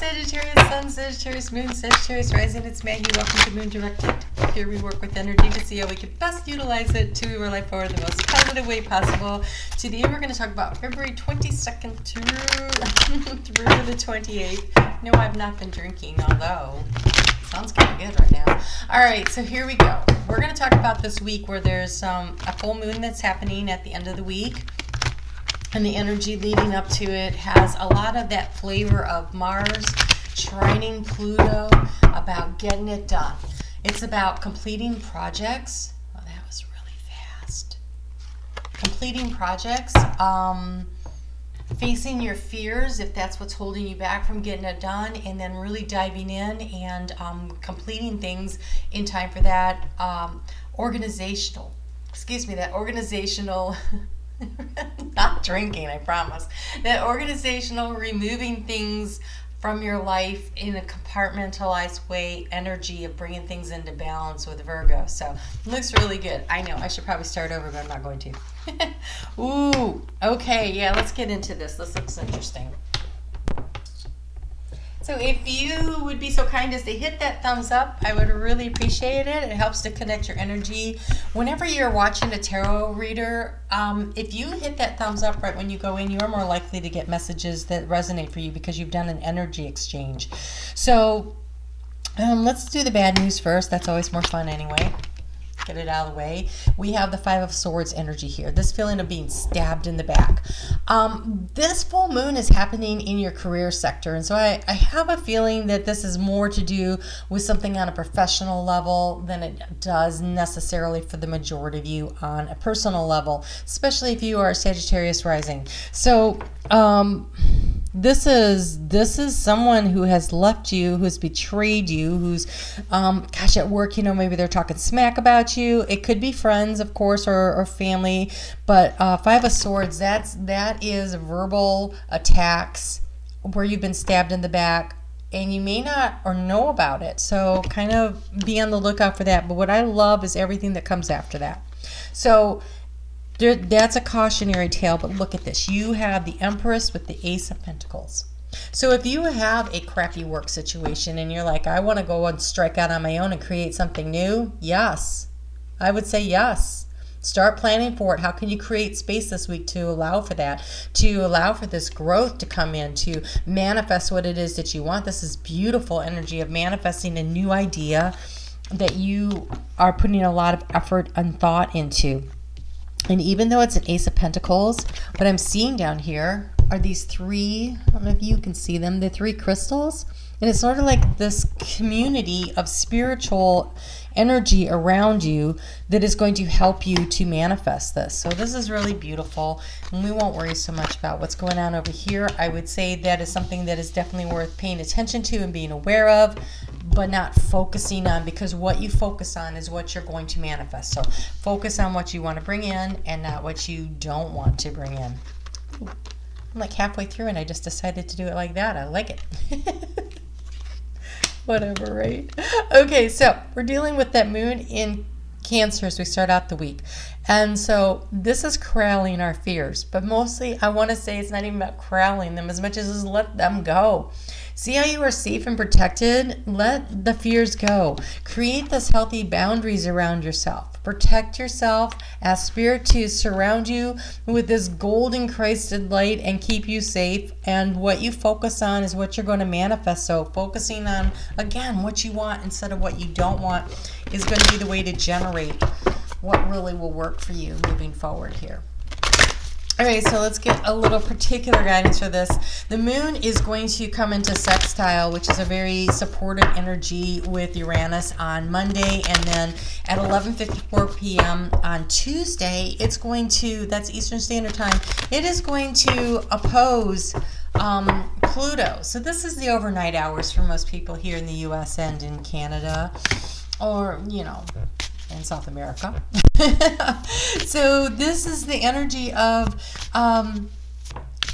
Sagittarius Sun, Sagittarius Moon, Sagittarius Rising. It's Maggie. Welcome to Moon Directed. Here we work with energy to see how we can best utilize it to move our life forward the most positive way possible. Today we're going to talk about February 22nd through the 28th. No, I've not been drinking, although it sounds kind of good right now. All right, so here we go. We're going to talk about this week where there's a full moon that's happening at the end of the week. And the energy leading up to it has a lot of that flavor of Mars trining Pluto, about getting it done. It's about completing projects. Oh, that was really fast. Completing projects, facing your fears if that's what's holding you back from getting it done, and then really diving in and completing things in time for that organizational not drinking, I promise. That organizational, removing things from your life in a compartmentalized way, energy of bringing things into balance with Virgo. So it looks really good. I know I should probably start over, but I'm not going to. Ooh, okay, yeah, let's get into this. This looks interesting. So if you would be so kind as to hit that thumbs up, I would really appreciate it. It helps to connect your energy. Whenever you're watching a tarot reader, if you hit that thumbs up right when you go in, you're more likely to get messages that resonate for you because you've done an energy exchange. So let's do the bad news first. That's always more fun anyway. Get it out of the way. We have the Five of Swords energy here. This feeling of being stabbed in the back. This full moon is happening in your career sector. And so I have a feeling that this is more to do with something on a professional level than it does necessarily for the majority of you on a personal level, especially if you are Sagittarius rising. So this is someone who has left you, who's betrayed you, who's, at work, maybe they're talking smack about you. It could be friends, of course, or family, but Five of Swords, that is verbal attacks where you've been stabbed in the back, and you may not or know about it. So kind of be on the lookout for that. But what I love is everything that comes after that. So that's a cautionary tale, but look at this. You have the Empress with the Ace of Pentacles. So if you have a crappy work situation and you're like, I want to go and strike out on my own and create something new, yes. I would say yes. Start planning for it. How can you create space this week to allow for that, to allow for this growth to come in, to manifest what it is that you want? This is beautiful energy of manifesting a new idea that you are putting a lot of effort and thought into. And even though it's an Ace of Pentacles, what I'm seeing down here are these three, I don't know if you can see them, the three crystals. And it's sort of like this community of spiritual energy around you that is going to help you to manifest this. So this is really beautiful, and we won't worry so much about what's going on over here. I would say that is something that is definitely worth paying attention to and being aware of, but not focusing on, because what you focus on is what you're going to manifest. So focus on what you want to bring in and not what you don't want to bring in. Ooh, I'm like halfway through and I just decided to do it like that. I like it. Whatever, right? Okay, so we're dealing with that moon in Cancer as we start out the week. And so this is corralling our fears, but mostly I want to say it's not even about corralling them as much as just let them go. See how you are safe and protected? Let the fears go. Create this healthy boundaries around yourself. Protect yourself. Ask Spirit to surround you with this golden Christed light and keep you safe. And what you focus on is what you're going to manifest. So focusing on, again, what you want instead of what you don't want is going to be the way to generate what really will work for you moving forward here. All right, so let's get a little particular guidance for this. The moon is going to come into sextile, which is a very supportive energy with Uranus on Monday, and then at 11:54 p.m. on Tuesday, it's going to, that's Eastern Standard Time, it is going to oppose Pluto. So this is the overnight hours for most people here in the U.S. and in Canada, or, in South America. So this is the energy of,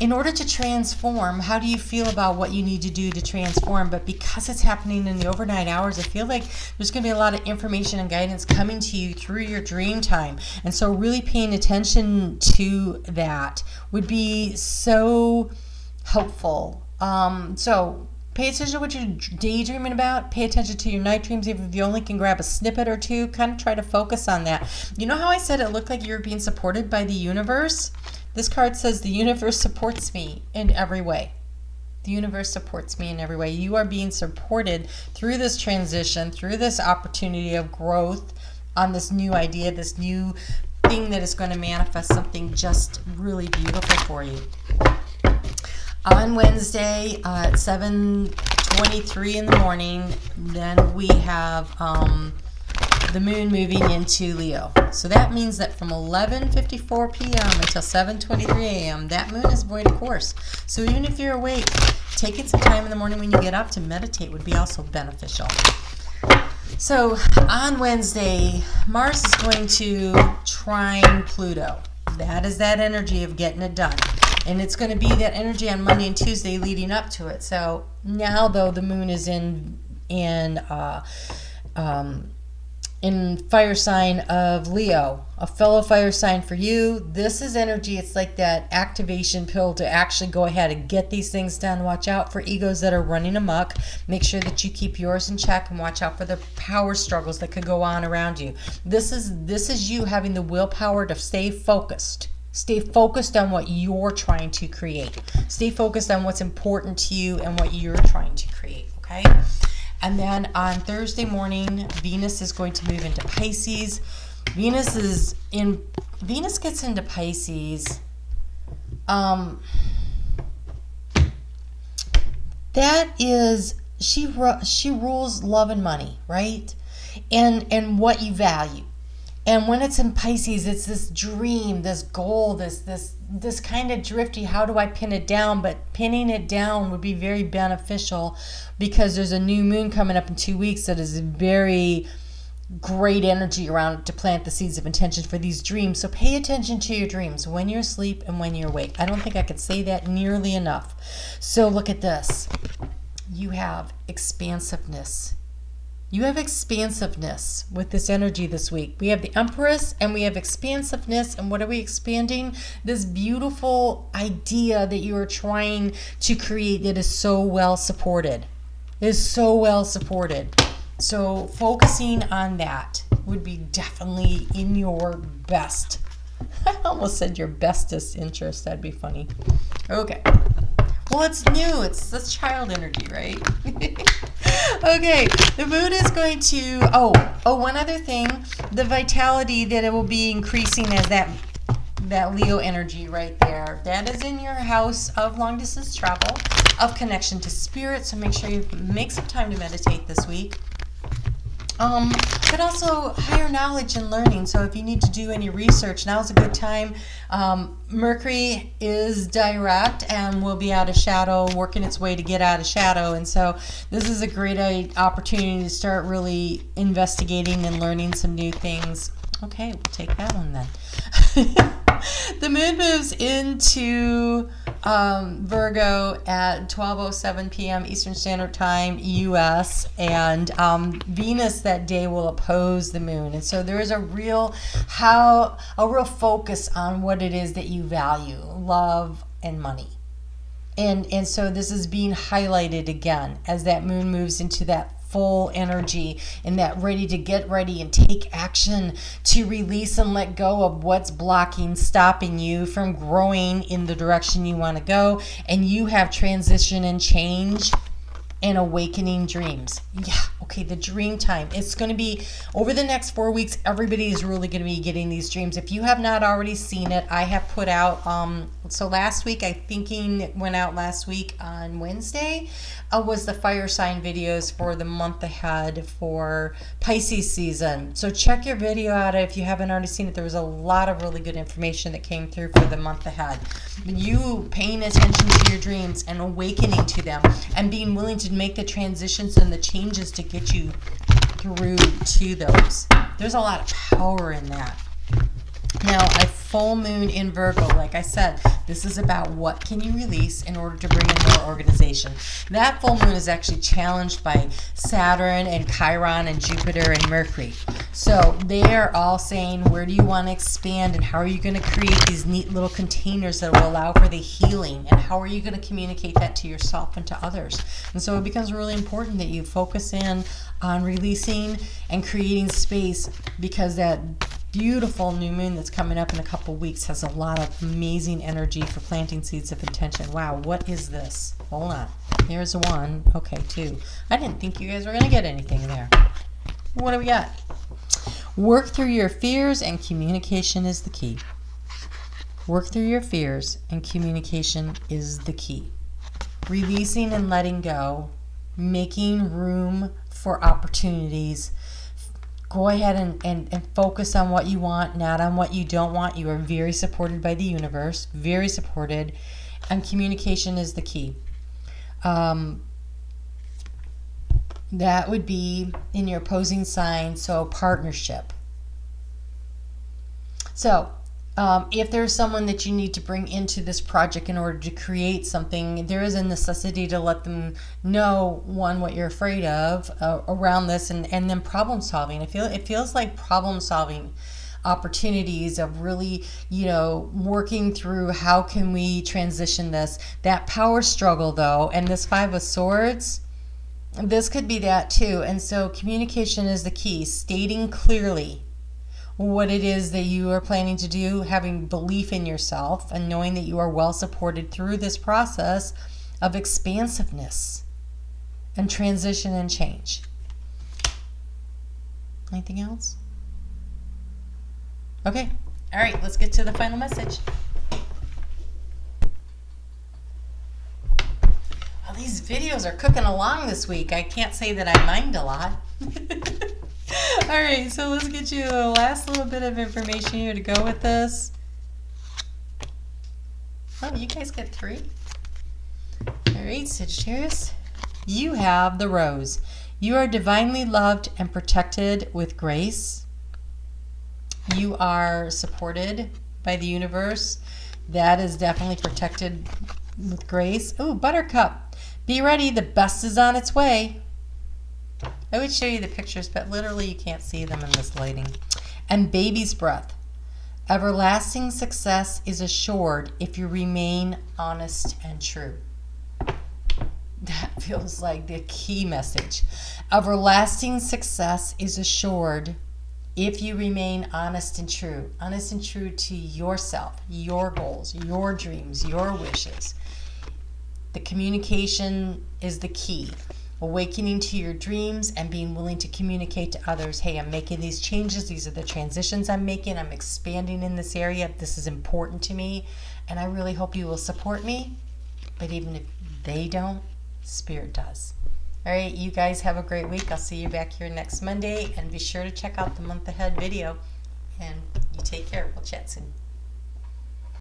in order to transform, how do you feel about what you need to do to transform? But because it's happening in the overnight hours, I feel like there's going to be a lot of information and guidance coming to you through your dream time. And so really paying attention to that would be so helpful. So Pay attention to what you're daydreaming about. Pay attention to your night dreams. If you only can grab a snippet or two, kind of try to focus on that. You know how I said it looked like you were being supported by the universe? This card says the universe supports me in every way. The universe supports me in every way. You are being supported through this transition, through this opportunity of growth on this new idea, this new thing that is going to manifest something just really beautiful for you. On Wednesday at 7:23 in the morning, then we have the moon moving into Leo. So that means that from 11:54 p.m. until 7:23 a.m., that moon is void of course. So even if you're awake, taking some time in the morning when you get up to meditate would be also beneficial. So on Wednesday, Mars is going to trine Pluto. That is that energy of getting it done. And it's going to be that energy on Monday and Tuesday leading up to it. So now, though, the moon is in fire sign of Leo, a fellow fire sign for you. This is energy. It's like that activation pill to actually go ahead and get these things done. Watch out for egos that are running amok. Make sure that you keep yours in check, and watch out for the power struggles that could go on around you. This is you having the willpower to stay focused. Stay focused on what you're trying to create. Stay focused on what's important to you and what you're trying to create, okay? And then on Thursday morning, Venus is going to move into Pisces. Venus gets into Pisces. That is, she rules love and money, right? And what you value. And when it's in Pisces, it's this dream, this goal, this kind of drifty, how do I pin it down? But pinning it down would be very beneficial because there's a new moon coming up in 2 weeks that is very great energy around to plant the seeds of intention for these dreams. So pay attention to your dreams when you're asleep and when you're awake. I don't think I could say that nearly enough. So look at this. You have expansiveness. You have expansiveness with this energy this week. We have the Empress and we have expansiveness. And what are we expanding? This beautiful idea that you are trying to create that is so well supported. It is so well supported. So focusing on that would be definitely in your best. I almost said your bestest interest. That'd be funny. Okay. Well, it's new. It's this child energy, right? Okay, the moon is going to, one other thing, the vitality that it will be increasing as that Leo energy right there. That is in your house of long distance travel, of connection to spirit, so make sure you make some time to meditate this week. But also higher knowledge and learning. So if you need to do any research, now's a good time. Mercury is direct and will be out of shadow, working its way to get out of shadow. And so this is a great opportunity to start really investigating and learning some new things. Okay, we'll take that one then. The moon moves into Virgo at 12:07 p.m. Eastern Standard Time, U.S., and Venus that day will oppose the moon. And so there is a real focus on what it is that you value, love and money. And so this is being highlighted again as that moon moves into that full energy and that ready to get ready and take action to release and let go of what's blocking, stopping you from growing in the direction you want to go. And you have transition and change and awakening dreams. Yeah, okay, the dream time. It's going to be over the next 4 weeks. Everybody is really going to be getting these dreams. If you have not already seen it, I have put out, so last week, I think it went out last week on Wednesday, was the fire sign videos for the month ahead for Pisces season. So check your video out if you haven't already seen it. There was a lot of really good information that came through for the month ahead. You paying attention to your dreams and awakening to them and being willing to make the transitions and the changes to get you through to those. There's a lot of power in that. Now, a full moon in Virgo, like I said, this is about what can you release in order to bring in more organization. That full moon is actually challenged by Saturn and Chiron and Jupiter and Mercury. So they are all saying, where do you want to expand, and how are you going to create these neat little containers that will allow for the healing, and how are you going to communicate that to yourself and to others. And so it becomes really important that you focus in on releasing and creating space, because that beautiful new moon that's coming up in a couple weeks has a lot of amazing energy for planting seeds of intention. Wow, what is this? Hold on. Here's one. Okay, two. I didn't think you guys were going to get anything there. What do we got? Work through your fears, and communication is the key. Work through your fears, and communication is the key. Releasing and letting go, making room for opportunities. Go ahead and focus on what you want, not on what you don't want. You are very supported by the universe, very supported, and communication is the key. That would be in your opposing sign, so partnership. So if there's someone that you need to bring into this project in order to create something, there is a necessity to let them know, one, what you're afraid of around this, and then problem solving. It feels like problem solving opportunities of really, working through how can we transition this. That power struggle, though, and this Five of Swords, this could be that too. And so communication is the key, stating clearly what it is that you are planning to do, having belief in yourself, and knowing that you are well supported through this process of expansiveness and transition and change. Anything else? Okay. All right, let's get to the final message. Well, these videos are cooking along this week. I can't say that I mind a lot. All right, so let's get you the last little bit of information here to go with this. Oh, you guys get 3. All right, Sagittarius, you have the Rose. You are divinely loved and protected with grace. You are supported by the universe. That is definitely protected with grace. Oh, Buttercup, be ready. The best is on its way. I would show you the pictures, but literally you can't see them in this lighting. And Baby's Breath. Everlasting success is assured if you remain honest and true. That feels like the key message. Everlasting success is assured if you remain honest and true. Honest and true to yourself, your goals, your dreams, your wishes. The communication is the key. Awakening to your dreams and being willing to communicate to others, hey, I'm making these changes. These are the transitions I'm making. I'm expanding in this area. This is important to me, and I really hope you will support me. But even if they don't, Spirit does. All right, you guys have a great week. I'll see you back here next Monday, and be sure to check out the month ahead video. And you take care. We'll chat soon.